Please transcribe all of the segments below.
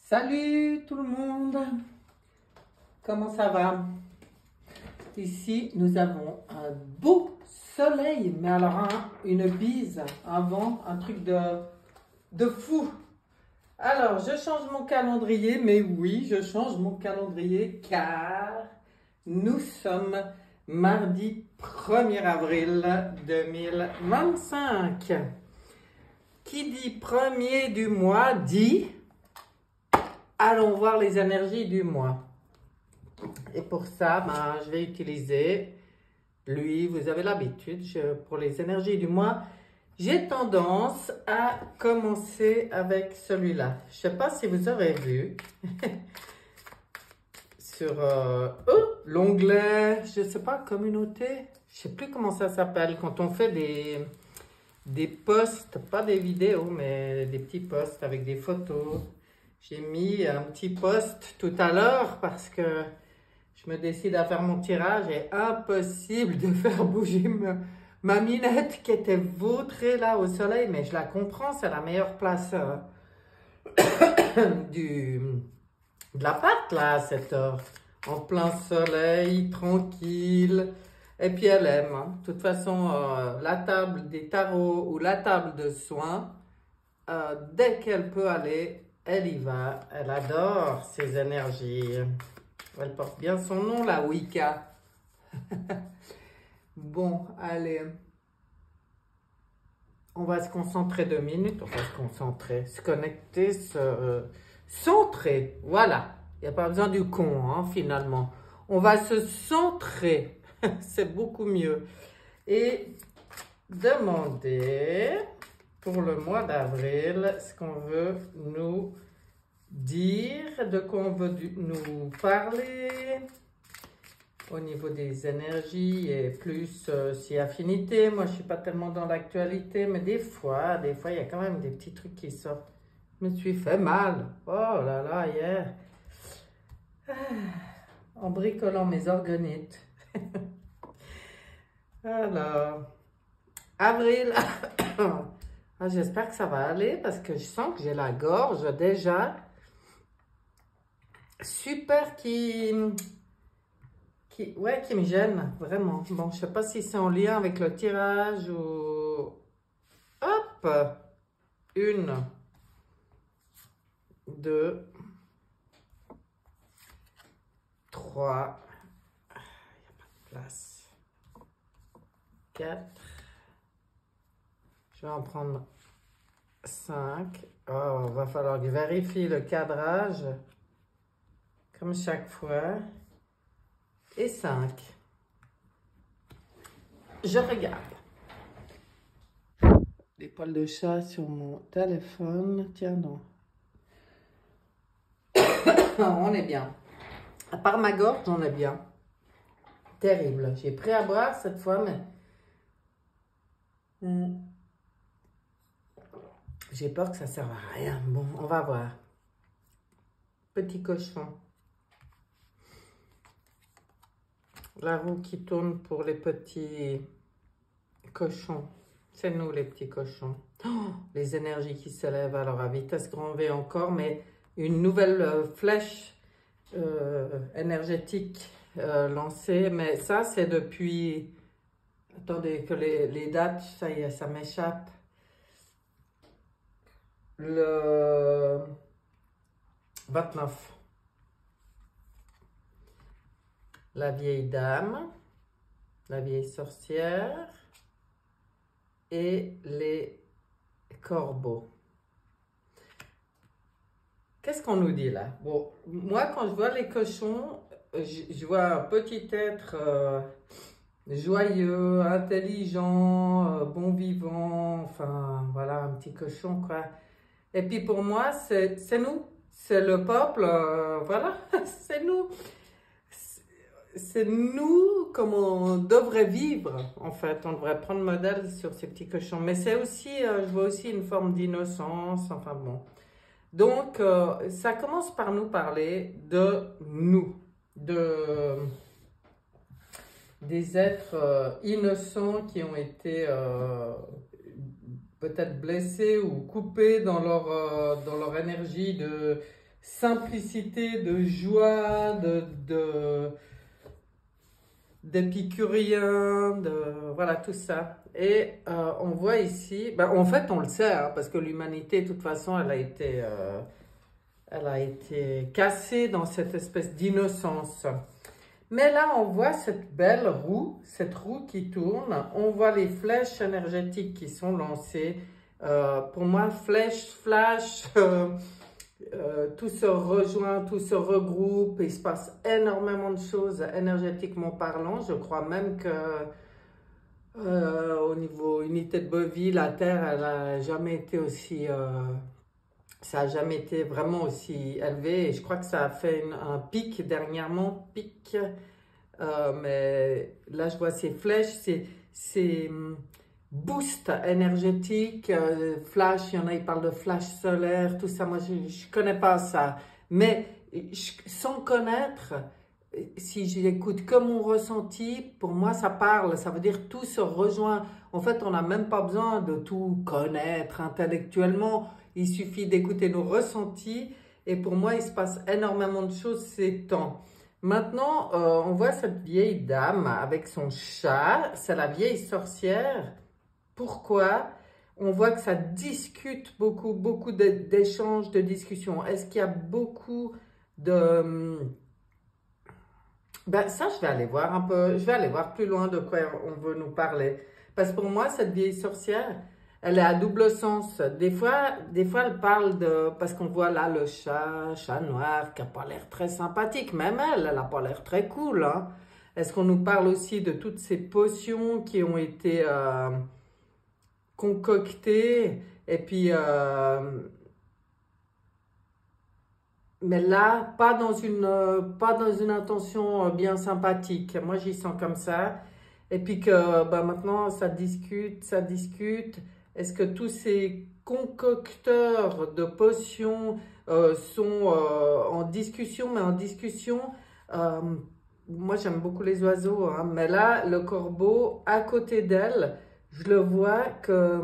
Salut tout le monde, comment ça va? Ici, nous avons un beau soleil, mais alors une bise, un vent, un truc de fou. Alors, je change mon calendrier, mais oui, je change mon calendrier car nous sommes mardi 1er avril 2025. Qui dit premier du mois dit... Allons voir les énergies du mois. Et pour ça, je vais utiliser lui. Vous avez l'habitude, pour les énergies du mois, j'ai tendance à commencer avec celui-là. Je ne sais pas si vous aurez vu sur l'onglet, je ne sais pas, communauté. Je ne sais plus comment ça s'appelle. Quand on fait des posts, pas des vidéos, mais des petits posts avec des photos. J'ai mis un petit post tout à l'heure parce que je me décide à faire mon tirage et impossible de faire bouger ma minette qui était vautrée là au soleil, mais je la comprends, c'est la meilleure place de l'appart là à cette heure, en plein soleil, tranquille, et puis elle aime, hein. De toute façon, la table des tarots ou la table de soins, dès qu'elle peut aller, elle y va, elle adore ces énergies. Elle porte bien son nom, la Wicca. Bon, allez. On va se concentrer 2 minutes. On va se concentrer, se connecter, se centrer. Voilà. Il n'y a pas besoin du con, hein, finalement. On va se centrer. C'est beaucoup mieux. Et demander... pour le mois d'avril, ce qu'on veut nous dire, de quoi on veut nous parler au niveau des énergies et plus si affinité. Moi, je ne suis pas tellement dans l'actualité, mais des fois, il y a quand même des petits trucs qui sortent. Je me suis fait mal. Oh là là, hier. En bricolant mes organites. Alors, avril. J'espère que ça va aller parce que je sens que j'ai la gorge déjà super qui me gêne vraiment. Bon, je sais pas si c'est en lien avec le tirage ou... Hop! 1, 2, 3, il n'y a pas de place, 4, je vais en prendre 5. Oh, va falloir que je vérifie le cadrage, comme chaque fois. Et 5. Je regarde. Des poils de chat sur mon téléphone. Tiens donc. On est bien. À part ma gorge, on est bien. Terrible. J'ai pris à boire cette fois, mais... j'ai peur que ça ne serve à rien. Bon, on va voir. Petit cochon. La roue qui tourne pour les petits cochons. C'est nous les petits cochons. Oh, les énergies qui s'élèvent alors à vitesse grand V encore, mais une nouvelle flèche énergétique lancée. Mais ça, c'est depuis... Attendez, que les dates, ça y est, ça m'échappe. Le 29. La vieille dame, la vieille sorcière et les corbeaux. Qu'est-ce qu'on nous dit là? Bon, moi quand je vois les cochons, je vois un petit être joyeux, intelligent, bon vivant, enfin voilà, un petit cochon quoi. Et puis pour moi, c'est nous, c'est le peuple, voilà, c'est nous. C'est nous comme on devrait vivre, en fait. On devrait prendre modèle sur ces petits cochons. Mais c'est aussi, je vois aussi une forme d'innocence, enfin bon. Donc, ça commence par nous parler de nous, des êtres innocents qui ont été peut-être blessés ou coupés dans leur énergie simplicité, de joie, d'épicurien, voilà tout ça. Et on voit ici, ben, en fait on le sait, hein, parce que l'humanité de toute façon elle a été cassée dans cette espèce d'innocence. Mais là on voit cette belle roue, cette roue qui tourne, on voit les flèches énergétiques qui sont lancées. Pour moi, flèche, flash, tout se rejoint, tout se regroupe, il se passe énormément de choses énergétiquement parlant. Je crois même que au niveau unité de Bovie, la Terre, elle a jamais été aussi, ça a jamais été vraiment aussi élevé. Et je crois que ça a fait un pic dernièrement, mais là je vois ces flèches, c'est boost énergétique, flash, il y en a, ils parlent de flash solaire, tout ça, moi je connais pas ça, mais sans connaître, si j'écoute que mon ressenti, pour moi ça parle, ça veut dire tout se rejoint. En fait, on n'a même pas besoin de tout connaître intellectuellement, il suffit d'écouter nos ressentis, et pour moi il se passe énormément de choses ces temps. Maintenant, on voit cette vieille dame avec son chat, c'est la vieille sorcière. Pourquoi? On voit que ça discute beaucoup, beaucoup d'échanges, de discussions. Est-ce qu'il y a beaucoup de... Ben ça, je vais aller voir un peu, je vais aller voir plus loin de quoi on veut nous parler. Parce que pour moi, cette vieille sorcière, elle est à double sens. Des fois elle parle de... Parce qu'on voit là le chat noir, qui n'a pas l'air très sympathique. Même elle n'a pas l'air très cool, hein. Est-ce qu'on nous parle aussi de toutes ces potions qui ont été concoctées? Et puis, mais là, pas dans une intention bien sympathique. Moi, j'y sens comme ça. Et puis que bah, maintenant, ça discute, ça discute. Est-ce que tous ces concocteurs de potions sont en discussion, mais en discussion, moi j'aime beaucoup les oiseaux, hein, mais là, le corbeau, à côté d'elle, je le vois que,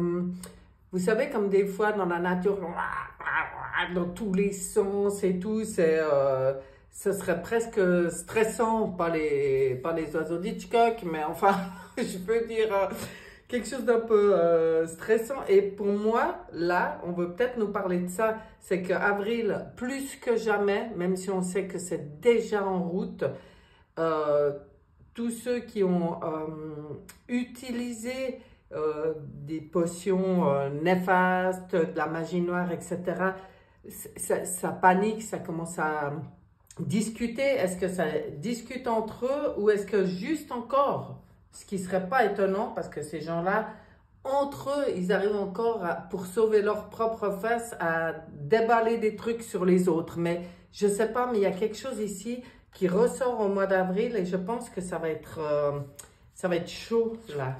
vous savez, comme des fois dans la nature, dans tous les sens et tout, ce serait presque stressant, pas les oiseaux d'Hitchcock, mais enfin, je peux dire quelque chose d'un peu stressant. Et pour moi, là, on veut peut-être nous parler de ça, c'est qu'avril, plus que jamais, même si on sait que c'est déjà en route, tous ceux qui ont utilisé des potions néfastes, de la magie noire, etc., ça panique, ça commence à discuter. Est-ce que ça discute entre eux ou est-ce que juste encore, ce qui ne serait pas étonnant parce que ces gens-là, entre eux, ils arrivent encore pour sauver leur propre face à déballer des trucs sur les autres. Mais je ne sais pas, mais il y a quelque chose ici qui ressort au mois d'avril et je pense que ça va être chaud là.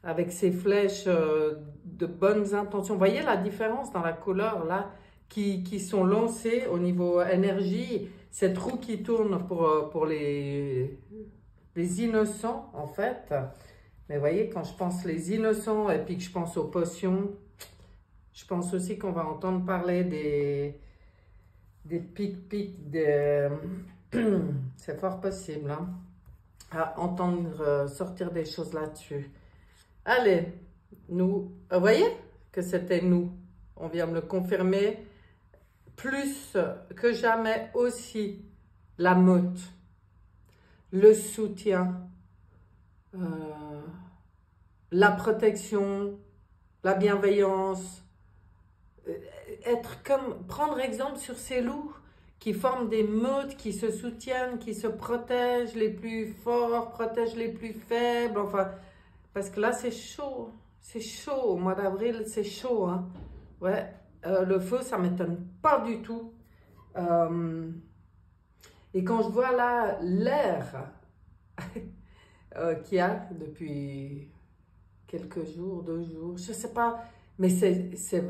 Avec ces flèches de bonnes intentions. Vous voyez la différence dans la couleur là qui sont lancées au niveau énergie. Cette roue qui tourne pour les innocents en fait. Mais vous voyez, quand je pense les innocents et puis que je pense aux potions, je pense aussi qu'on va entendre parler des pics, c'est fort possible, hein, à entendre sortir des choses là-dessus. Allez, nous, vous voyez que c'était nous, on vient me le confirmer, plus que jamais aussi la meute, le soutien, la protection, la bienveillance, être comme, prendre exemple sur ces loups qui forment des meutes, qui se soutiennent, qui se protègent, les plus forts protègent les plus faibles, enfin, parce que là c'est chaud, au mois d'avril c'est chaud, hein. Ouais, le feu ça m'étonne pas du tout. Et quand je vois là l'air qu'il y a depuis quelques jours, 2 jours, je sais pas, mais c'est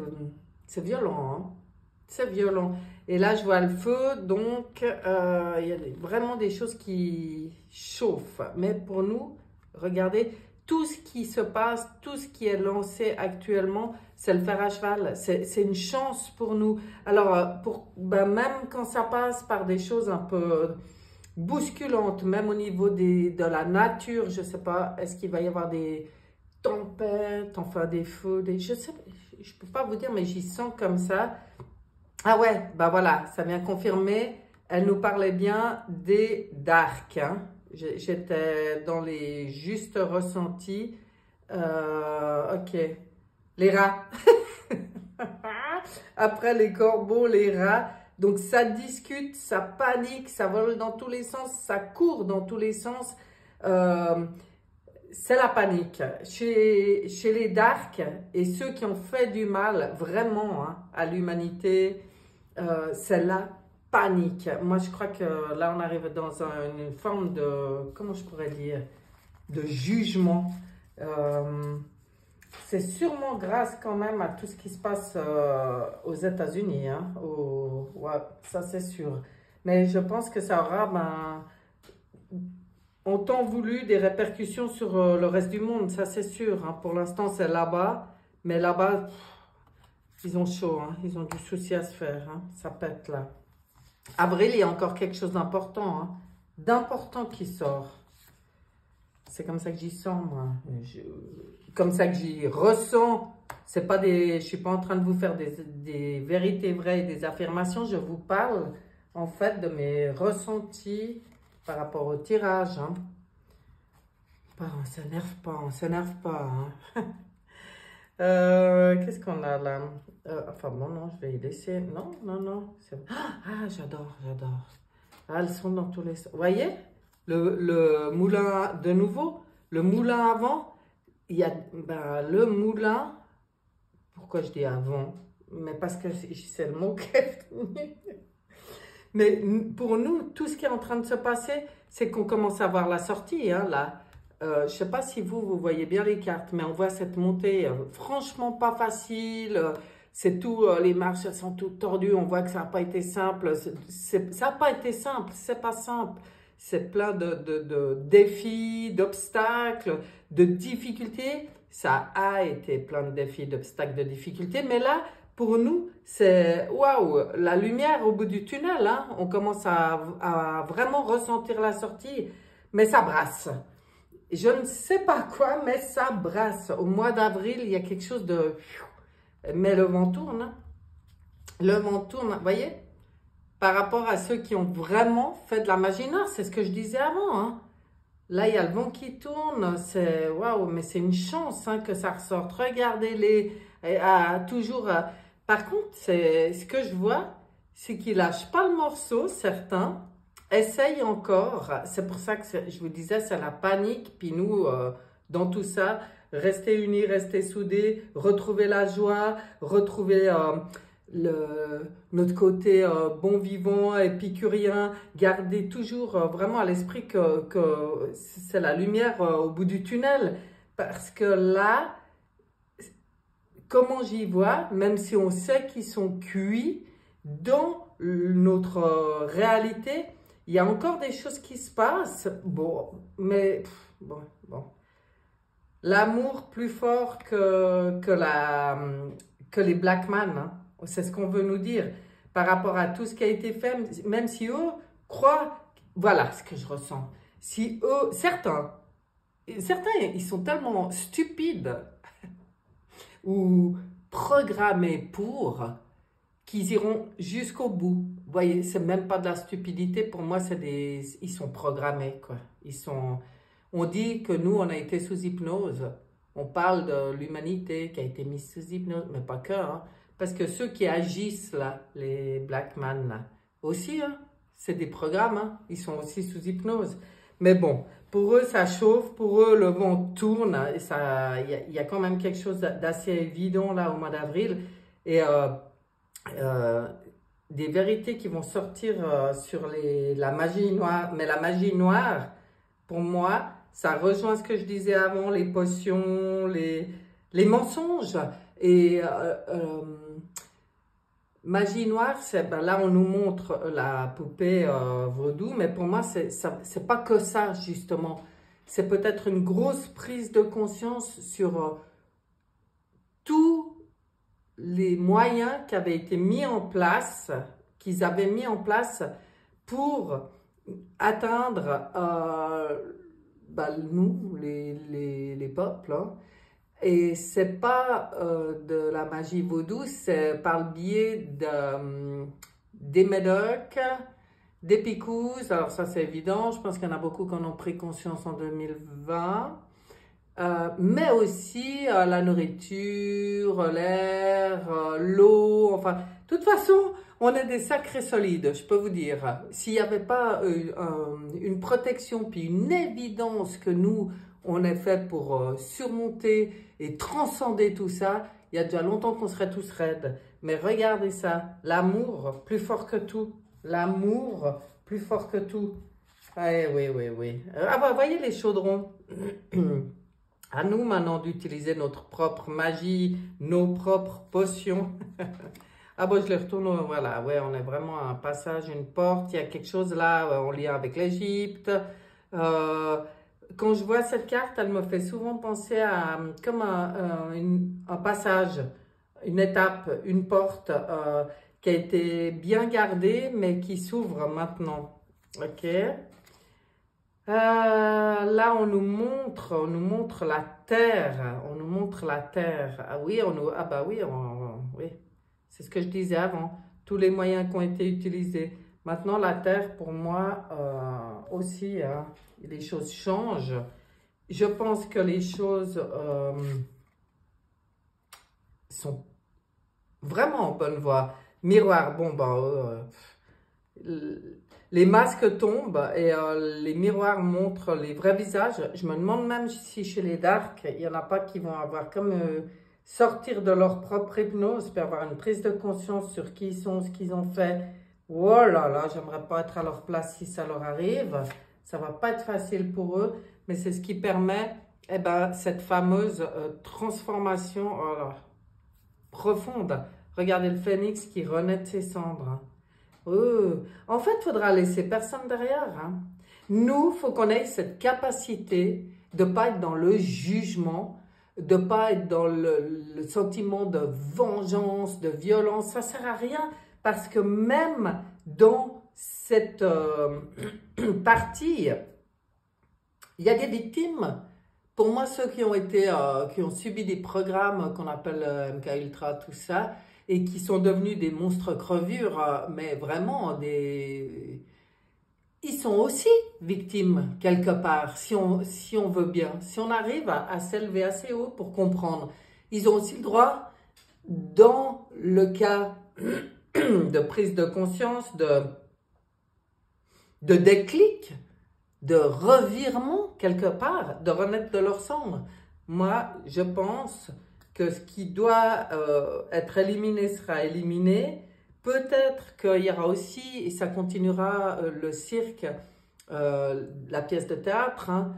violent, hein? C'est violent. Et là, je vois le feu, donc il y a vraiment des choses qui chauffent. Mais pour nous, regardez, tout ce qui se passe, tout ce qui est lancé actuellement, c'est le fer à cheval. C'est une chance pour nous. Alors, même quand ça passe par des choses un peu bousculantes, même au niveau de la nature, je ne sais pas, est-ce qu'il va y avoir des tempêtes, enfin des feux, je sais, je ne peux pas vous dire, mais j'y sens comme ça. Ah ouais, bah voilà, ça vient confirmer. Elle nous parlait bien des darks, hein. J'étais dans les justes ressentis. Ok. Les rats. Après les corbeaux, les rats. Donc ça discute, ça panique, ça vole dans tous les sens, ça court dans tous les sens. C'est la panique. Chez les darks et ceux qui ont fait du mal vraiment, hein, à l'humanité, c'est la panique. Moi, je crois que là, on arrive dans une forme de, comment je pourrais dire, de jugement. C'est sûrement grâce quand même à tout ce qui se passe aux États-Unis, hein, ouais, ça c'est sûr. Mais je pense que ça aura, ont tant voulu des répercussions sur le reste du monde, ça c'est sûr, hein. Pour l'instant, c'est là-bas, mais là-bas, ils ont chaud, hein. Ils ont du souci à se faire, hein. Ça pète là. Avril, il y a encore quelque chose d'important, hein, d'important qui sort. C'est comme ça que j'y sens, moi. Comme ça que j'y ressens. C'est pas je suis pas en train de vous faire des vérités vraies et des affirmations. Je vous parle, en fait, de mes ressentis par rapport au tirage, hein. On s'énerve pas, hein. Qu'est-ce qu'on a là? Enfin bon, non, je vais y laisser. Non, non, non. Ah, j'adore. Ah, elles sont dans tous les sens. Vous voyez? Le moulin, de nouveau, le moulin avant, il y a le moulin. Pourquoi je dis avant? Mais parce que c'est le mot qui est venu. Mais pour nous, tout ce qui est en train de se passer, c'est qu'on commence à voir la sortie, hein, là. Je ne sais pas si vous voyez bien les cartes, mais on voit cette montée franchement pas facile. C'est tout, les marches elles sont toutes tordues. On voit que ça n'a pas été simple. Ça n'a pas été simple, c'est pas simple. C'est plein de défis, d'obstacles, de difficultés. Ça a été plein de défis, d'obstacles, de difficultés. Mais là, pour nous, c'est waouh, la lumière au bout du tunnel, hein. On commence à vraiment ressentir la sortie, mais ça brasse. Je ne sais pas quoi, mais ça brasse. Au mois d'avril, il y a quelque chose de... Mais le vent tourne, hein. Le vent tourne, vous voyez? Par rapport à ceux qui ont vraiment fait de la magie noire, c'est ce que je disais avant, hein. Là, il y a le vent qui tourne, c'est waouh, mais c'est une chance, hein, que ça ressorte. Regardez-les, toujours... Par contre, ce que je vois, c'est qu'ils lâchent pas le morceau, certains, essayent encore. C'est pour ça que je vous disais, c'est la panique. Puis nous, dans tout ça, rester unis, rester soudés, retrouver la joie, retrouver notre côté bon vivant, épicurien, garder toujours vraiment à l'esprit que c'est la lumière au bout du tunnel. Parce que là, comment j'y vois, même si on sait qu'ils sont cuits, dans notre réalité, il y a encore des choses qui se passent. Bon, mais bon. L'amour plus fort que les Black Man, hein. C'est ce qu'on veut nous dire par rapport à tout ce qui a été fait, même si eux croient, voilà ce que je ressens. Si eux, certains, ils sont tellement stupides ou programmés pour qu'ils iront jusqu'au bout. Vous voyez, c'est même pas de la stupidité. Pour moi, ils sont programmés, quoi. On dit que nous, on a été sous hypnose. On parle de l'humanité qui a été mise sous hypnose, mais pas que, hein. Parce que ceux qui agissent, là, les Black Man, là, aussi, hein, c'est des programmes, hein. Ils sont aussi sous hypnose. Mais bon, pour eux, ça chauffe. Pour eux, le vent tourne. Et il y a quand même quelque chose d'assez évident, là, au mois d'avril. Et... des vérités qui vont sortir sur la magie noire. Mais la magie noire, pour moi, ça rejoint ce que je disais avant, les potions, les mensonges. Et magie noire, là, on nous montre la poupée vaudou, mais pour moi, c'est pas que ça, justement. c'est peut-être une grosse prise de conscience sur tous les moyens qui avaient été mis en place, qu'ils avaient mis en place pour atteindre nous, les peuples. Hein. Et c'est pas de la magie vaudou, c'est par le biais des médocs, des picouzes. Alors ça c'est évident, je pense qu'il y en a beaucoup qui en ont pris conscience en 2020. Mais aussi la nourriture, l'air, l'eau, enfin, de toute façon, on est des sacrés solides, je peux vous dire. S'il n'y avait pas une protection, puis une évidence que nous, on est fait pour surmonter et transcender tout ça, il y a déjà longtemps qu'on serait tous raides. Mais regardez ça, l'amour, plus fort que tout. L'amour, plus fort que tout. Ah, oui, oui, oui. Ah bah, voyez les chaudrons. À nous maintenant d'utiliser notre propre magie, nos propres potions. Ah bon, je les retourne, voilà, ouais, on est vraiment à un passage, une porte, il y a quelque chose là en lien avec l'Égypte. Quand je vois cette carte, elle me fait souvent penser à comme un passage, une étape, une porte qui a été bien gardée, mais qui s'ouvre maintenant. Ok? Là, on nous montre la terre, on nous montre la terre. Ah oui, ah bah oui, oui, c'est ce que je disais avant. Tous les moyens qui ont été utilisés. Maintenant, la terre, pour moi, aussi, hein, les choses changent. Je pense que les choses sont vraiment en bonne voie. Miroir, bon, les masques tombent et les miroirs montrent les vrais visages. Je me demande même si chez les darks, il n'y en a pas qui vont avoir comme sortir de leur propre hypnose, puis avoir une prise de conscience sur qui ils sont, ce qu'ils ont fait. Oh là là, j'aimerais pas être à leur place si ça leur arrive. Ça va pas être facile pour eux, mais c'est ce qui permet cette fameuse transformation profonde. Regardez le phénix qui renaît de ses cendres. En fait, il faudra laisser personne derrière. Hein. Nous, il faut qu'on ait cette capacité de ne pas être dans le jugement, de ne pas être dans le sentiment de vengeance, de violence. Ça ne sert à rien parce que même dans cette partie, il y a des victimes. Pour moi, ceux qui ont subi des programmes qu'on appelle MK Ultra, tout ça, et qui sont devenus des monstres crevures, mais vraiment ils sont aussi victimes quelque part, si on veut bien. Si on arrive à s'élever assez haut pour comprendre, ils ont aussi le droit, dans le cas de prise de conscience, de déclic, de revirement quelque part, de renaître de leur cendre. Moi, je pense que ce qui doit être éliminé sera éliminé. Peut-être qu'il y aura aussi, et ça continuera, le cirque, la pièce de théâtre, hein,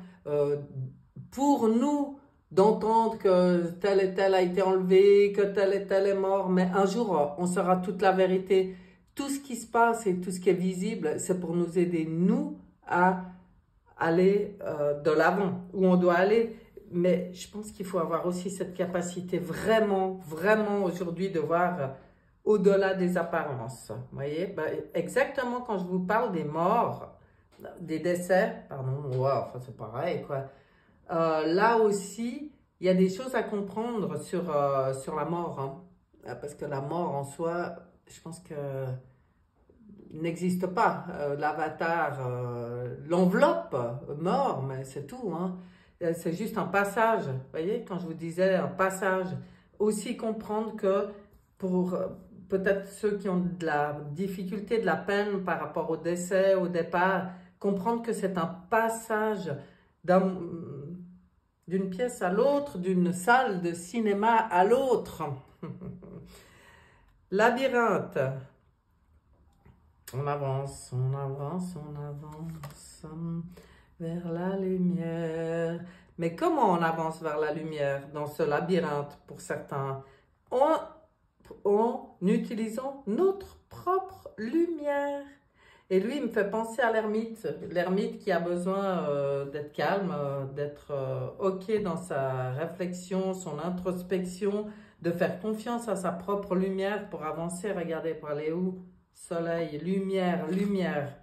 pour nous d'entendre que tel et tel a été enlevé, que tel et tel est mort, mais un jour, on saura toute la vérité. Tout ce qui se passe et tout ce qui est visible, c'est pour nous aider, nous, à aller de l'avant, où on doit aller. Mais je pense qu'il faut avoir aussi cette capacité vraiment, vraiment aujourd'hui de voir au-delà des apparences. Vous voyez, exactement quand je vous parle des morts, des décès, pardon, enfin, c'est pareil, quoi. Là aussi, il y a des choses à comprendre sur la mort. Hein. Parce que la mort en soi, je pense que n'existe pas. L'avatar, l'enveloppe mort, mais c'est tout, hein. C'est juste un passage, vous voyez, quand je vous disais un passage, aussi comprendre que pour peut-être ceux qui ont de la difficulté, de la peine par rapport au décès, au départ, comprendre que c'est un passage d'une pièce à l'autre, d'une salle de cinéma à l'autre. Labyrinthe. On avance, on avance, on avance vers la lumière. Mais comment on avance vers la lumière dans ce labyrinthe pour certains? En utilisant notre propre lumière. Et lui, il me fait penser à l'ermite qui a besoin d'être calme, d'être OK dans sa réflexion, son introspection, de faire confiance à sa propre lumière pour avancer. Regardez, pour aller où? Soleil, lumière, lumière.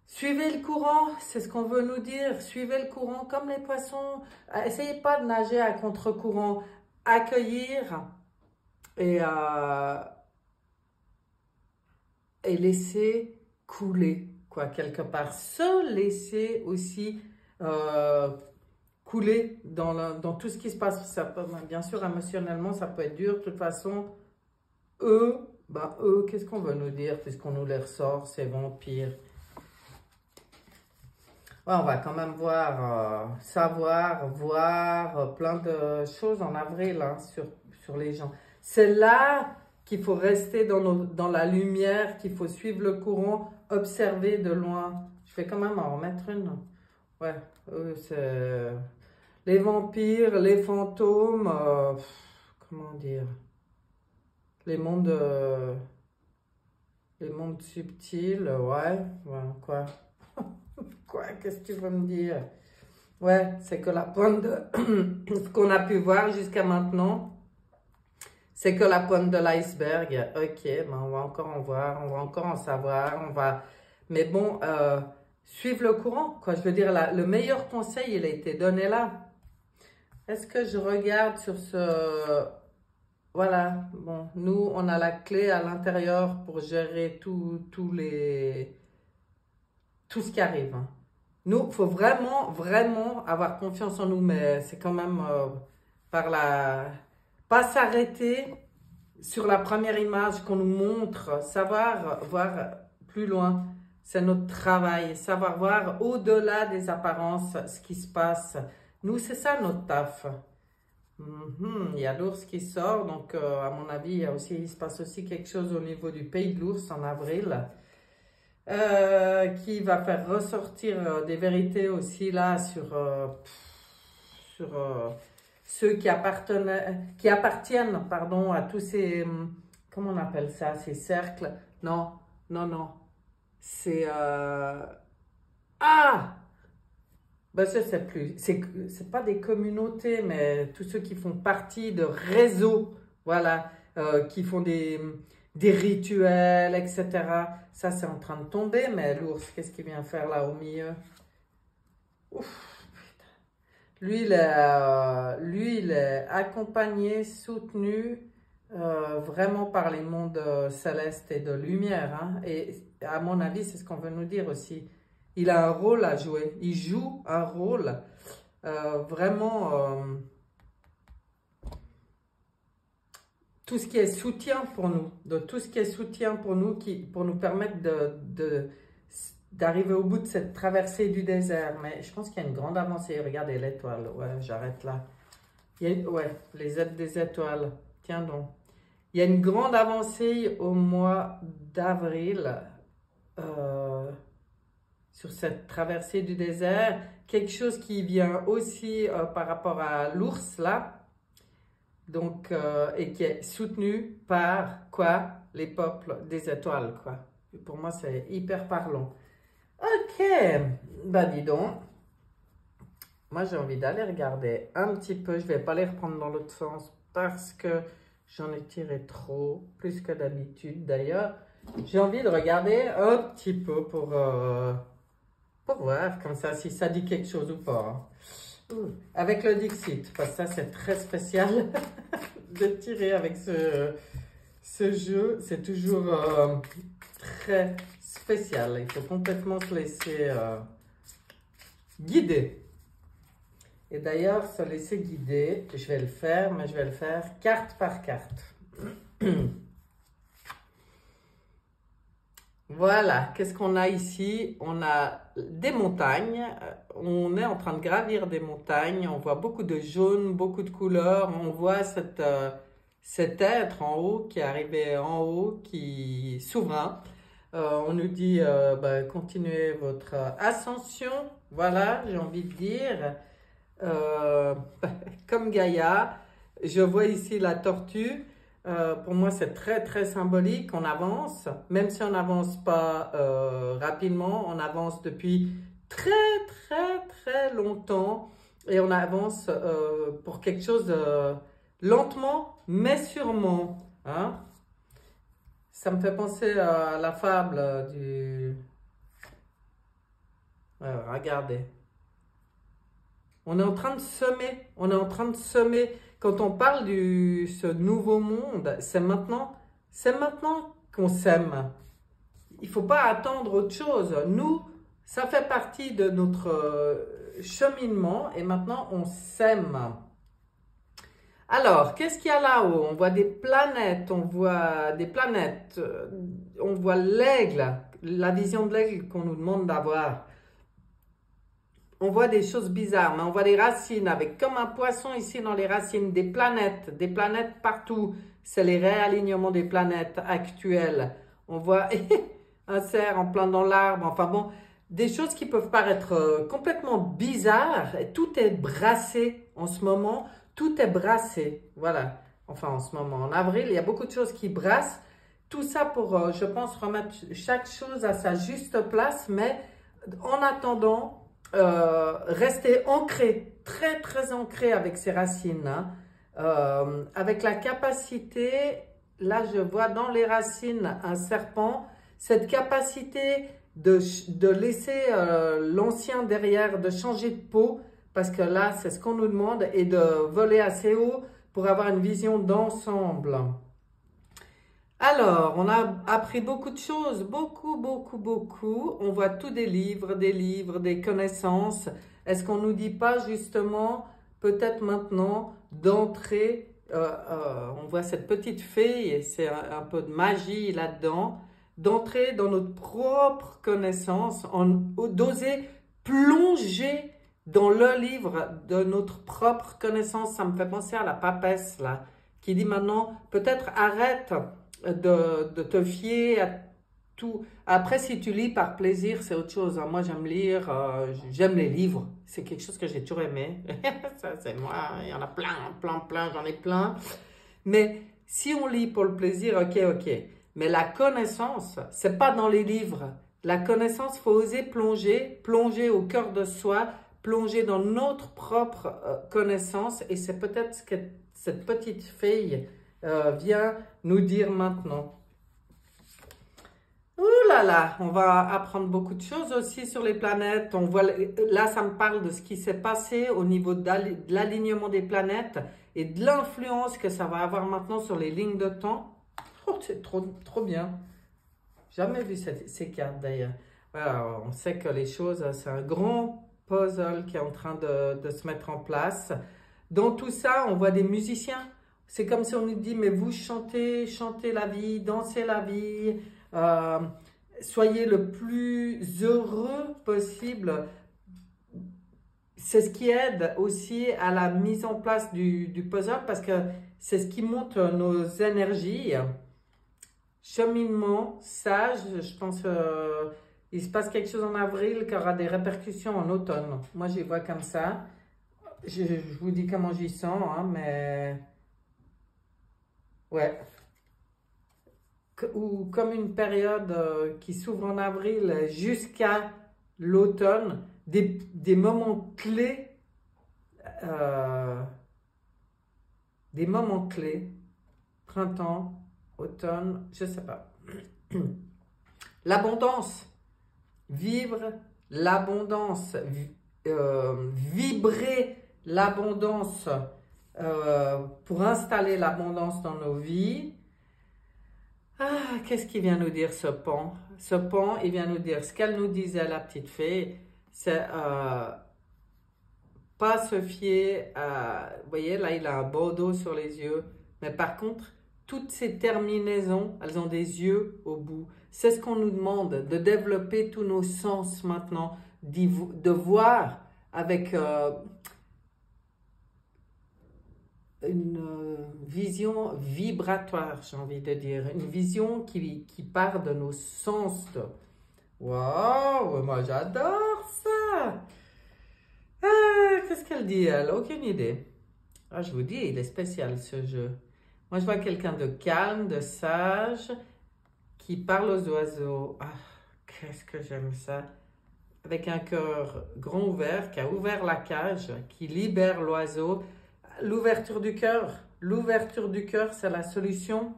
Suivez le courant, c'est ce qu'on veut nous dire. Suivez le courant comme les poissons. Essayez pas de nager à contre-courant. Accueillir et laisser couler, quoi, quelque part. Se laisser aussi couler dans tout ce qui se passe. Ça peut, bien sûr, émotionnellement, ça peut être dur. De toute façon, eux, qu'est-ce qu'on veut nous dire puisqu'on nous les ressort, ces vampires? Ouais, on va quand même voir, savoir, voir plein de choses en avril hein, sur les gens. C'est là qu'il faut rester dans la lumière, qu'il faut suivre le courant, observer de loin. Je vais quand même en remettre une. Ouais, c'est les vampires, les fantômes, comment dire, les mondes subtils, ouais, quoi. Quoi, qu'est-ce que tu veux me dire? Ouais, c'est que la pointe de ce qu'on a pu voir jusqu'à maintenant, c'est que la pointe de l'iceberg. Ok, ben on va encore en voir, on va encore en savoir, Mais bon, suivre le courant, quoi. Je veux dire, le meilleur conseil, il a été donné là. Est-ce que je regarde sur ce... Voilà, bon, nous, on a la clé à l'intérieur pour gérer tout ce qui arrive. Hein. Nous, il faut vraiment, vraiment avoir confiance en nous, mais c'est quand même pas s'arrêter sur la première image qu'on nous montre, savoir voir plus loin. C'est notre travail, savoir voir au-delà des apparences ce qui se passe. Nous, c'est ça notre taf. Il y a l'ours qui sort, donc à mon avis, il se passe aussi quelque chose au niveau du pays de l'ours en avril. Qui va faire ressortir des vérités aussi là sur ceux qui appartiennent pardon, à tous ces, comment on appelle ça, ces cercles. Non, c'est, ben je sais plus, c'est pas des communautés, mais tous ceux qui font partie de réseaux, voilà, qui font des rituels, etc. Ça, c'est en train de tomber, mais l'ours, qu'est-ce qu'il vient faire là au milieu? Ouf, putain. Lui, il est accompagné, soutenu vraiment par les mondes célestes et de lumière. Hein. Et à mon avis, c'est ce qu'on veut nous dire aussi. Il a un rôle à jouer. Il joue un rôle vraiment... tout ce qui est soutien pour nous, de tout ce qui est soutien pour nous, pour nous permettre d'arriver au bout de cette traversée du désert. Mais je pense qu'il y a une grande avancée. Regardez l'étoile. Ouais, j'arrête là. Ouais, les aides des étoiles. Tiens donc. Il y a une grande avancée au mois d'avril sur cette traversée du désert. Quelque chose qui vient aussi par rapport à l'ours là. Donc, et qui est soutenu par quoi? Les peuples des étoiles, quoi. Pour moi, c'est hyper parlant. Ok, bah dis donc. Moi, j'ai envie d'aller regarder un petit peu. Je vais pas les reprendre dans l'autre sens parce que j'en ai tiré trop, plus que d'habitude d'ailleurs. J'ai envie de regarder un petit peu pour voir comme ça si ça dit quelque chose ou pas. Avec le Dixit, parce que ça c'est très spécial de tirer avec ce jeu, c'est toujours très spécial. Il faut complètement se laisser guider. Et d'ailleurs, se laisser guider, je vais le faire, mais je vais le faire carte par carte. Voilà, qu'est-ce qu'on a ici? On a des montagnes, on est en train de gravir des montagnes, on voit beaucoup de jaune, beaucoup de couleurs, on voit cet être en haut qui est arrivé en haut, qui est souverain. On nous dit, continuez votre ascension, voilà, j'ai envie de dire, comme Gaïa. Je vois ici la tortue. Pour moi, c'est très, très symbolique. On avance, même si on n'avance pas rapidement, on avance depuis très, très, très longtemps et on avance pour quelque chose de lentement, mais sûrement. Hein? Ça me fait penser à la fable du... regardez. On est en train de semer, on est en train de semer. Quand on parle de ce nouveau monde, c'est maintenant qu'on sème. Il ne faut pas attendre autre chose. Nous, ça fait partie de notre cheminement et maintenant on sème. Alors, qu'est-ce qu'il y a là-haut? On voit des planètes, on voit l'aigle, la vision de l'aigle qu'on nous demande d'avoir. On voit des choses bizarres, mais on voit des racines avec comme un poisson ici dans les racines, des planètes partout. C'est les réalignements des planètes actuelles. On voit un cerf en plein dans l'arbre, enfin bon, des choses qui peuvent paraître complètement bizarres. Tout est brassé en ce moment, tout est brassé, voilà. Enfin en ce moment, en avril, il y a beaucoup de choses qui brassent. Tout ça pour, je pense, remettre chaque chose à sa juste place, mais en attendant... rester ancré, très très ancré avec ses racines, hein. Avec la capacité, là je vois dans les racines un serpent, cette capacité de laisser l'ancien derrière, de changer de peau, parce que là c'est ce qu'on nous demande, et de voler assez haut pour avoir une vision d'ensemble. Alors, on a appris beaucoup de choses, beaucoup, beaucoup, beaucoup. On voit tous des livres, des connaissances. Est-ce qu'on ne nous dit pas justement, peut-être maintenant, d'entrer, on voit cette petite fée, et c'est un peu de magie là-dedans, d'entrer dans notre propre connaissance, d'oser plonger dans le livre de notre propre connaissance. Ça me fait penser à la papesse, là, qui dit maintenant, peut-être arrête de te fier à tout. Après, si tu lis par plaisir, c'est autre chose. Moi, j'aime lire, j'aime les livres. C'est quelque chose que j'ai toujours aimé. Ça, c'est moi. Il y en a plein, j'en ai plein. Mais si on lit pour le plaisir, ok. Mais la connaissance, c'est pas dans les livres. La connaissance, faut oser plonger au cœur de soi, plonger dans notre propre connaissance. Et c'est peut-être ce que cette petite fille vient nous dire maintenant. Ouh là là, on va apprendre beaucoup de choses aussi sur les planètes. On voit, là, ça me parle de ce qui s'est passé au niveau de l'alignement des planètes et de l'influence que ça va avoir maintenant sur les lignes de temps. Oh, c'est trop bien. Jamais vu ces cartes d'ailleurs. Voilà, on sait que les choses, c'est un grand puzzle qui est en train de se mettre en place. Dans tout ça, on voit des musiciens. C'est comme si on nous dit, mais vous chantez la vie, dansez la vie, soyez le plus heureux possible. C'est ce qui aide aussi à la mise en place du puzzle parce que c'est ce qui monte nos énergies. Cheminement, sage, je pense il se passe quelque chose en avril qui aura des répercussions en automne. Moi, j'y vois comme ça. Je vous dis comment j'y sens, hein, mais... Ouais. Ou comme une période qui s'ouvre en avril jusqu'à l'automne, des moments clés, printemps, automne, je sais pas. L'abondance, vivre l'abondance, vibrer l'abondance pour installer l'abondance dans nos vies. Ah, qu'est-ce qu'il vient nous dire ce pan? Ce pan, il vient nous dire ce qu'elle nous disait, la petite fée, c'est pas se fier à... Vous voyez, là, il a un bandeau sur les yeux. Mais par contre, toutes ces terminaisons, elles ont des yeux au bout. C'est ce qu'on nous demande, de développer tous nos sens maintenant, de voir avec une vision vibratoire, j'ai envie de dire. Une vision qui part de nos sens. Waouh, moi j'adore ça! Ah, qu'est-ce qu'elle dit, elle? Aucune idée. Ah, je vous dis, il est spécial ce jeu. Moi, je vois quelqu'un de calme, de sage, qui parle aux oiseaux. Ah, qu'est-ce que j'aime ça. Avec un cœur grand ouvert, qui a ouvert la cage, qui libère l'oiseau. L'ouverture du cœur, c'est la solution.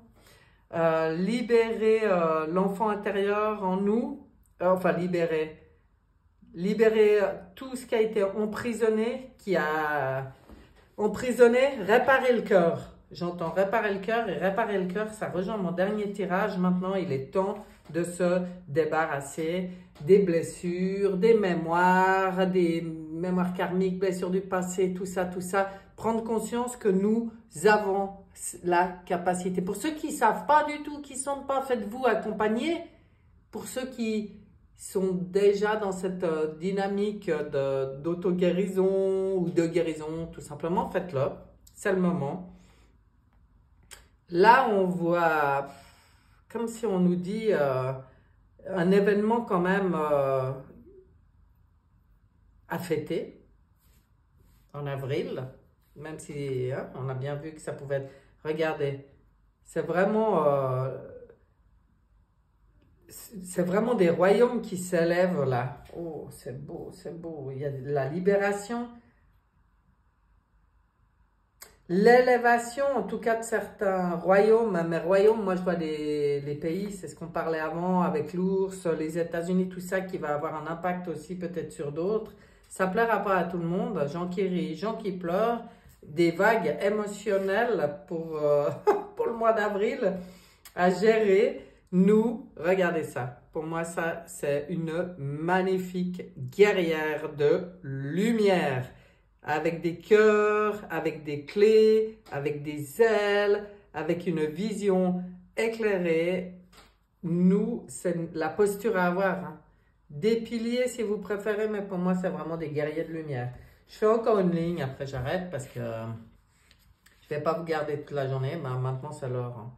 Libérer l'enfant intérieur en nous, enfin libérer tout ce qui a été emprisonné, réparer le cœur. J'entends réparer le cœur, et réparer le cœur, ça rejoint mon dernier tirage. Maintenant, il est temps de se débarrasser des blessures, des mémoires karmiques, blessures du passé, tout ça. Prendre conscience que nous avons la capacité. Pour ceux qui ne savent pas du tout, qui ne sont pas, faites-vous accompagner. Pour ceux qui sont déjà dans cette dynamique d'auto-guérison ou de guérison, tout simplement, faites-le. C'est le moment. Là, on voit, comme si on nous dit, un événement quand même à fêter en avril, même si on a bien vu que ça pouvait être... Regardez, c'est vraiment des royaumes qui s'élèvent là. Oh, c'est beau, c'est beau. Il y a de la libération. L'élévation, en tout cas, de certains royaumes. Mais royaumes, moi, je vois les pays, c'est ce qu'on parlait avant avec l'ours, les États-Unis, tout ça, qui va avoir un impact aussi peut-être sur d'autres. Ça plaira pas à tout le monde. Gens qui rient, gens qui pleurent. Des vagues émotionnelles pour, pour le mois d'avril à gérer. Nous, regardez ça. Pour moi, ça, c'est une magnifique guerrière de lumière. Avec des cœurs, avec des clés, avec des ailes, avec une vision éclairée. Nous, c'est la posture à avoir. Hein. Des piliers si vous préférez, mais pour moi, c'est vraiment des guerriers de lumière. Je fais encore une ligne, après j'arrête parce que je ne vais pas vous garder toute la journée. Mais maintenant, c'est l'heure. Hein.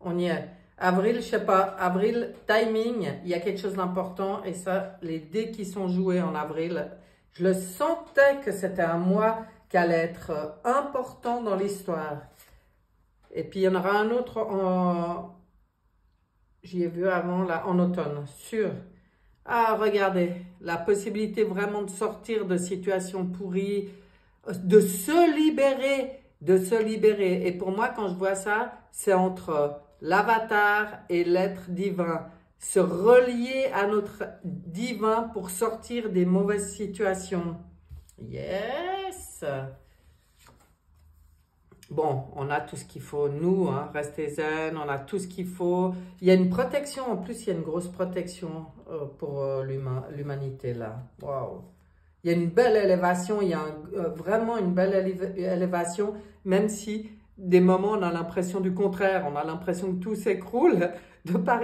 On y est. Avril, je sais pas, avril, timing, il y a quelque chose d'important. Et ça, les dés qui sont joués en avril, je le sentais que c'était un mois qui allait être important dans l'histoire. Et puis, il y en aura un autre j'y ai vu avant, là, en automne, sûr. Ah, regardez, la possibilité vraiment de sortir de situations pourries, de se libérer. Et pour moi, quand je vois ça, c'est entre l'avatar et l'être divin. Se relier à notre divin pour sortir des mauvaises situations. Yes! Bon, on a tout ce qu'il faut, nous, hein, restez zen, on a tout ce qu'il faut. Il y a une protection, en plus, il y a une grosse protection pour l'humanité, là. Waouh! Il y a une belle élévation, il y a vraiment une belle élévation, même si des moments, on a l'impression du contraire, on a l'impression que tout s'écroule,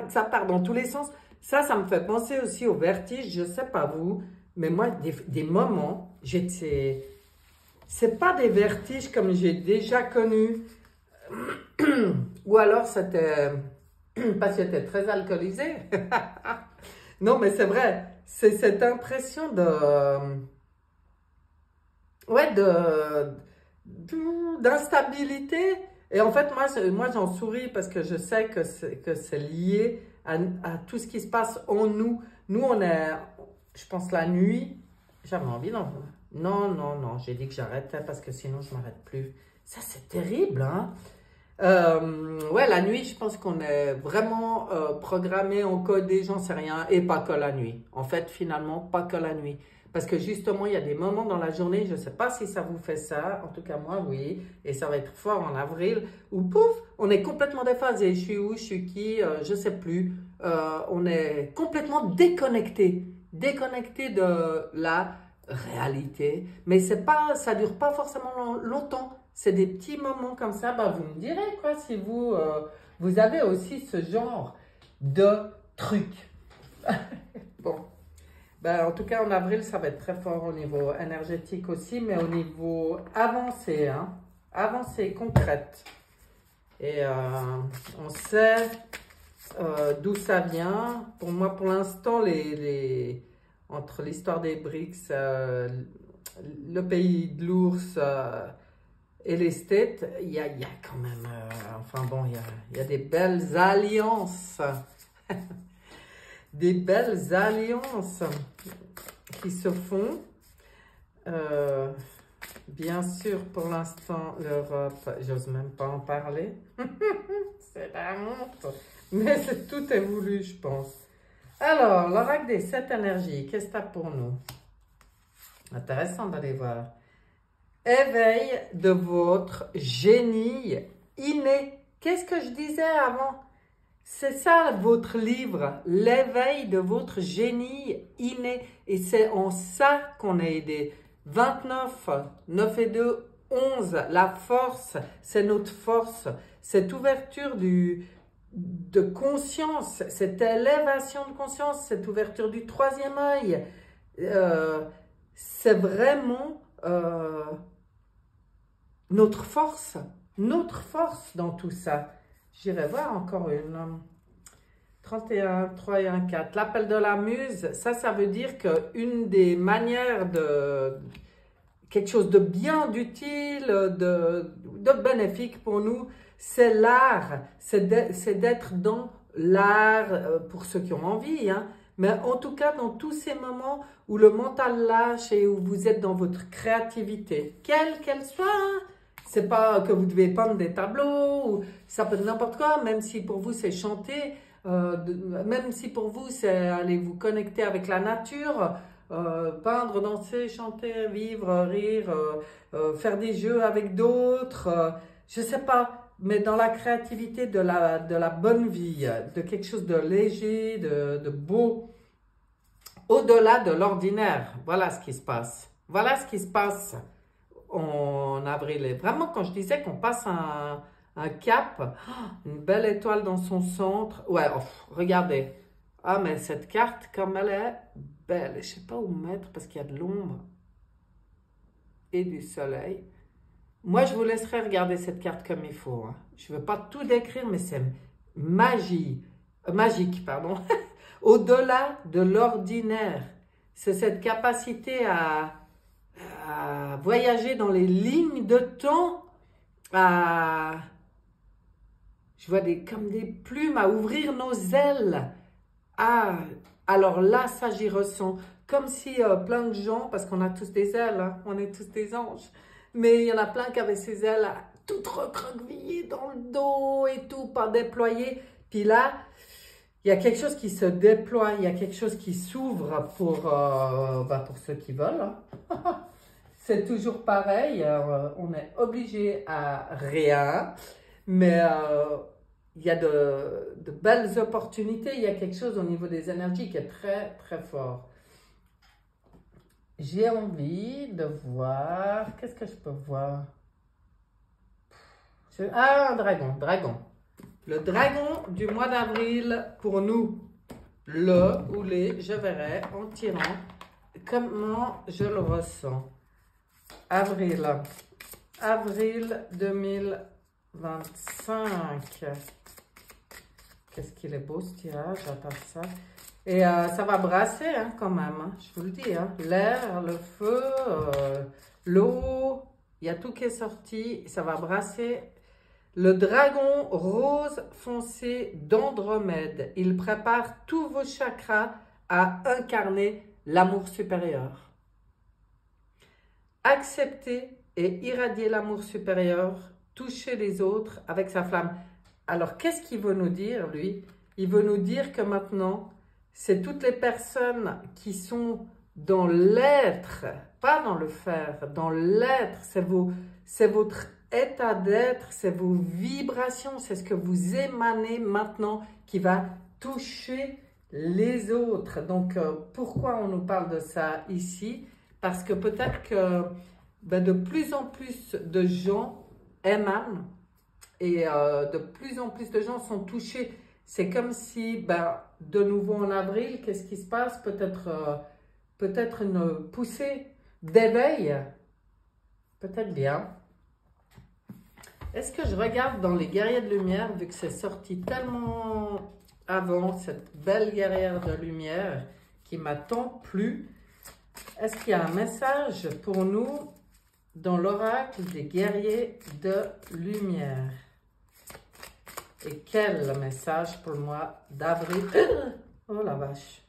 ça part dans tous les sens. Ça me fait penser aussi au vertige, je ne sais pas vous, mais moi, des moments, c'est pas des vertiges comme j'ai déjà connu, ou alors c'était parce que j'étais très alcoolisée. Non, mais c'est vrai, c'est cette impression d'instabilité. Et en fait, moi j'en souris parce que je sais que c'est lié à tout ce qui se passe en nous. Nous, on est, je pense, la nuit. J'avais envie d'en... Non, j'ai dit que j'arrêtais parce que sinon je m'arrête plus. Ça, c'est terrible, hein? Ouais, la nuit, je pense qu'on est vraiment programmé, encodé, j'en sais rien, et pas que la nuit. En fait, finalement, pas que la nuit. Parce que justement, il y a des moments dans la journée, je ne sais pas si ça vous fait ça, en tout cas moi, oui, et ça va être fort en avril, où pouf, on est complètement déphasé. Je suis où, je suis qui, je ne sais plus. On est complètement déconnecté de la réalité. Mais ça dure pas forcément longtemps. C'est des petits moments comme ça. Bah, vous me direz quoi si vous avez aussi ce genre de truc. Bon. Ben, en tout cas, en avril, ça va être très fort au niveau énergétique aussi, mais au niveau avancé, hein, avancé, concrète. Et on sait d'où ça vient. Pour moi, pour l'instant, entre l'histoire des BRICS, le pays de l'ours, Et l'esthète, il y a quand même, enfin bon, il y a des belles alliances. Des belles alliances qui se font. Bien sûr, pour l'instant, l'Europe, j'ose même pas en parler. C'est la honte. Mais tout est voulu, je pense. Alors, l'oracle des 7 énergies, qu'est-ce que tu as pour nous? Intéressant d'aller voir. Éveil de votre génie inné. Qu'est-ce que je disais avant? C'est ça votre livre, l'éveil de votre génie inné. Et c'est en ça qu'on est aidé. 29, 9 et 2, 11. La force, c'est notre force. Cette ouverture de conscience, cette élévation de conscience, cette ouverture du troisième œil. C'est vraiment notre force dans tout ça. J'irai voir encore une. 31, 3 et 1, 4. L'appel de la muse, ça veut dire qu'une des manières de quelque chose de bien, d'utile, de bénéfique pour nous, c'est l'art. C'est d'être dans l'art, pour ceux qui ont envie, hein. Mais en tout cas, dans tous ces moments où le mental lâche et où vous êtes dans votre créativité, quelle qu'elle soit, hein. C'est pas que vous devez peindre des tableaux, ou ça peut être n'importe quoi, même si pour vous c'est chanter, même si pour vous c'est aller vous connecter avec la nature, peindre, danser, chanter, vivre, rire, faire des jeux avec d'autres, je sais pas, mais dans la créativité de la bonne vie, de quelque chose de léger, de beau, au-delà de l'ordinaire. Voilà ce qui se passe. Voilà ce qui se passe en avril. Et vraiment, quand je disais qu'on passe un cap, une belle étoile dans son centre. Ouais, regardez. Ah, mais cette carte, comme elle est belle, je ne sais pas où mettre parce qu'il y a de l'ombre et du soleil. Moi, je vous laisserai regarder cette carte comme il faut, hein. Je ne veux pas tout décrire, mais c'est magique, pardon. Au-delà de l'ordinaire. C'est cette capacité à voyager dans les lignes de temps, je vois comme des plumes, à ouvrir nos ailes. Alors là, ça j'y ressens. Comme si plein de gens, parce qu'on a tous des ailes, hein, on est tous des anges, mais il y en a plein qui avaient ces ailes toutes recroquevillées dans le dos et tout, pas déployées. Puis là, il y a quelque chose qui se déploie, il y a quelque chose qui s'ouvre pour ceux qui veulent, hein. C'est toujours pareil, on est obligé à rien, mais il y a de belles opportunités, il y a quelque chose au niveau des énergies qui est très très fort. J'ai envie de voir, qu'est-ce que je peux voir? Un dragon. Le dragon du mois d'avril pour nous, le ou les, je verrai en tirant comment je le ressens. Avril 2025. Qu'est-ce qu'il est beau ce tirage, j'adore ça. Et ça va brasser hein, quand même, hein, je vous le dis. Hein. L'air, le feu, l'eau, il y a tout qui est sorti. Ça va brasser. Le dragon rose foncé d'Andromède. Il prépare tous vos chakras à incarner l'amour supérieur. Accepter et irradier l'amour supérieur, toucher les autres avec sa flamme. Alors, qu'est-ce qu'il veut nous dire, lui? Il veut nous dire que maintenant, c'est toutes les personnes qui sont dans l'être, pas dans le faire, dans l'être, c'est votre état d'être, c'est vos vibrations, c'est ce que vous émanez maintenant qui va toucher les autres. Donc, pourquoi on nous parle de ça ici? Parce que peut-être que de plus en plus de gens émanent et de plus en plus de gens sont touchés. C'est comme si, de nouveau en avril, qu'est-ce qui se passe? Peut-être une poussée d'éveil. Peut-être bien. Est-ce que je regarde dans les guerriers de lumière, vu que c'est sorti tellement avant, cette belle guerrière de lumière qui m'a tant plu? Est-ce qu'il y a un message pour nous dans l'oracle des guerriers de lumière. Et quel message pour moi d'avril. Oh la vache.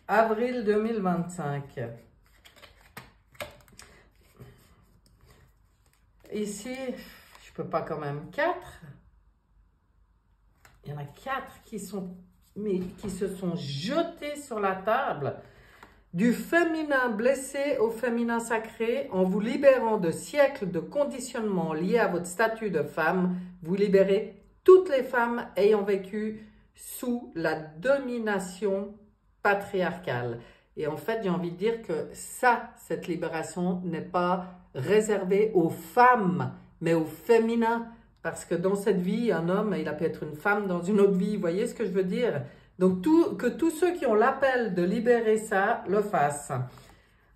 Avril 2025. Ici, je peux pas quand même 4. Il y en a 4 qui se sont jetés sur la table. Du féminin blessé au féminin sacré, en vous libérant de siècles de conditionnements liés à votre statut de femme, vous libérez toutes les femmes ayant vécu sous la domination patriarcale. Et en fait, j'ai envie de dire que cette libération n'est pas réservée aux femmes, mais au féminin. Parce que dans cette vie, un homme, il a pu être une femme dans une autre vie. Vous voyez ce que je veux dire? Donc, que tous ceux qui ont l'appel de libérer ça, le fassent.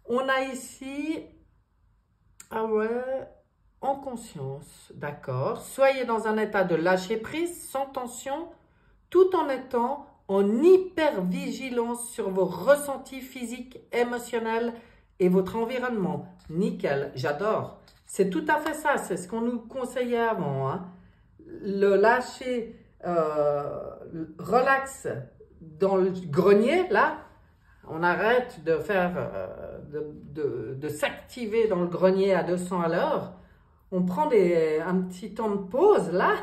On a ici, ah ouais, en conscience, d'accord. Soyez dans un état de lâcher prise, sans tension, tout en étant en hyper-vigilance sur vos ressentis physiques, émotionnels et votre environnement. Nickel, j'adore. C'est tout à fait ça, c'est ce qu'on nous conseillait avant. Hein. Le lâcher, relax dans le grenier, là, on arrête de faire, de s'activer dans le grenier à 200 à l'heure. On prend un petit temps de pause, là.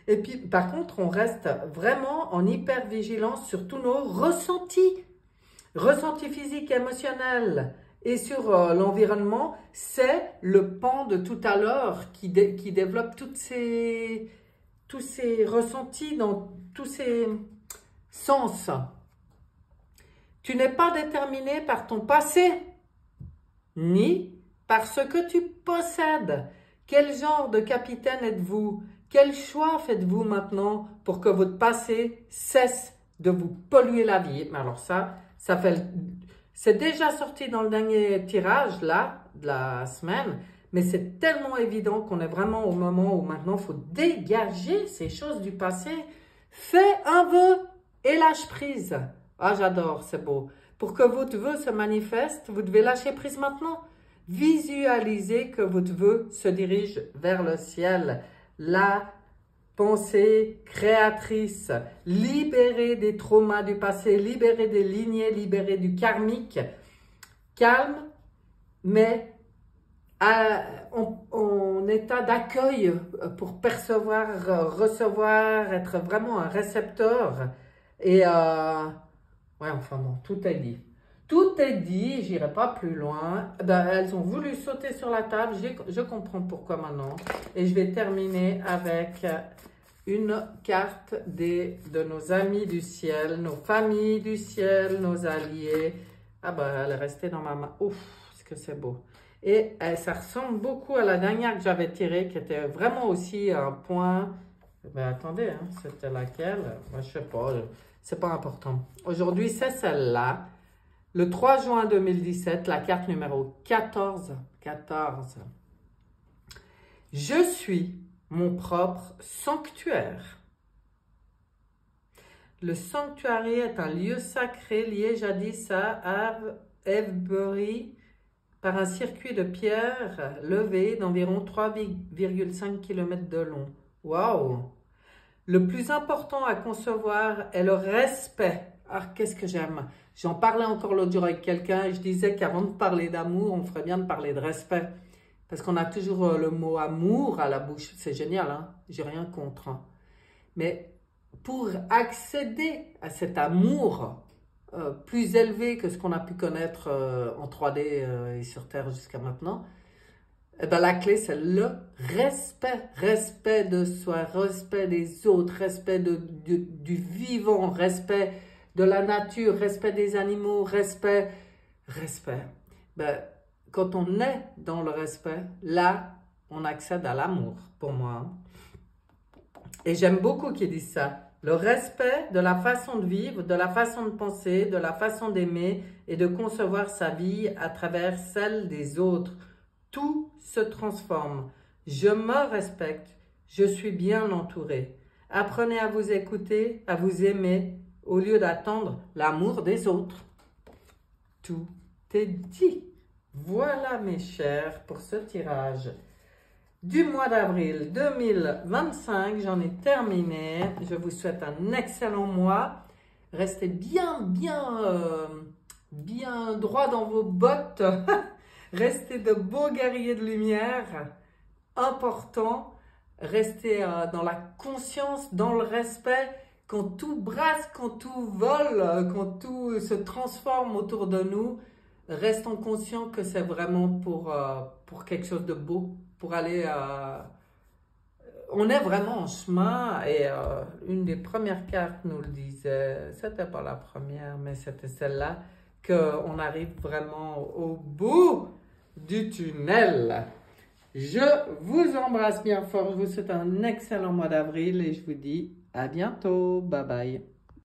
Et puis, par contre, on reste vraiment en hyper-vigilance sur tous nos ressentis. Ressentis physiques, émotionnels. Et sur l'environnement, c'est le pan de tout à l'heure qui développe tous ces ressentis dans tous ces sens. Tu n'es pas déterminé par ton passé, ni par ce que tu possèdes. Quel genre de capitaine êtes-vous? Quel choix faites-vous maintenant pour que votre passé cesse de vous polluer la vie? Alors ça fait... C'est déjà sorti dans le dernier tirage, là, de la semaine, mais c'est tellement évident qu'on est vraiment au moment où maintenant il faut dégager ces choses du passé. Fais un vœu et lâche prise. Ah, j'adore, c'est beau. Pour que votre vœu se manifeste, vous devez lâcher prise maintenant. Visualisez que votre vœu se dirige vers le ciel. La pensée créatrice, libérée des traumas du passé, libérée des lignées, libérée du karmique, calme, mais en état d'accueil pour percevoir, recevoir, être vraiment un récepteur. Et ouais, enfin bon, tout est dit. Tout est dit, j'irai pas plus loin. Ben, elles ont voulu sauter sur la table, je comprends pourquoi maintenant. Et je vais terminer avec une carte de nos amis du ciel, nos familles du ciel, nos alliés. Ah ben, elle est restée dans ma main. Ouf, est-ce que c'est beau. Et ça ressemble beaucoup à la dernière que j'avais tirée, qui était vraiment aussi un point. Ben attendez, hein, c'était laquelle? Ben, je sais pas, c'est pas important. Aujourd'hui, c'est celle-là. Le 3 juin 2017, la carte numéro 14. 14. Je suis mon propre sanctuaire. Le sanctuaire est un lieu sacré lié jadis à Avebury par un circuit de pierre levé d'environ 3,5 km de long. Waouh! Le plus important à concevoir est le respect. Ah, qu'est-ce que j'aime! J'en parlais encore l'autre jour avec quelqu'un et je disais qu'avant de parler d'amour, on ferait bien de parler de respect. Parce qu'on a toujours le mot amour à la bouche. C'est génial, hein? J'ai rien contre. Hein. Mais pour accéder à cet amour plus élevé que ce qu'on a pu connaître en 3D et sur Terre jusqu'à maintenant, eh ben, la clé, c'est le respect. Respect de soi, respect des autres, respect du vivant, respect de la nature, respect des animaux, respect. Ben, quand on est dans le respect, là, on accède à l'amour, pour moi. Et j'aime beaucoup qu'ils disent ça. Le respect de la façon de vivre, de la façon de penser, de la façon d'aimer et de concevoir sa vie à travers celle des autres. Tout se transforme. Je me respecte. Je suis bien entouré. Apprenez à vous écouter, à vous aimer, au lieu d'attendre l'amour des autres. Tout est dit. Voilà mes chers pour ce tirage du mois d'avril 2025. J'en ai terminé. Je vous souhaite un excellent mois. Restez bien droit dans vos bottes. Restez de beaux guerriers de lumière. Important. Restez dans la conscience, dans le respect. Quand tout brasse, quand tout vole, quand tout se transforme autour de nous, restons conscients que c'est vraiment pour quelque chose de beau, pour aller... on est vraiment en chemin et une des premières cartes nous le disait, c'était pas la première, mais c'était celle-là, qu'on arrive vraiment au bout du tunnel. Je vous embrasse bien fort, je vous souhaite un excellent mois d'avril et je vous dis à bientôt, bye bye.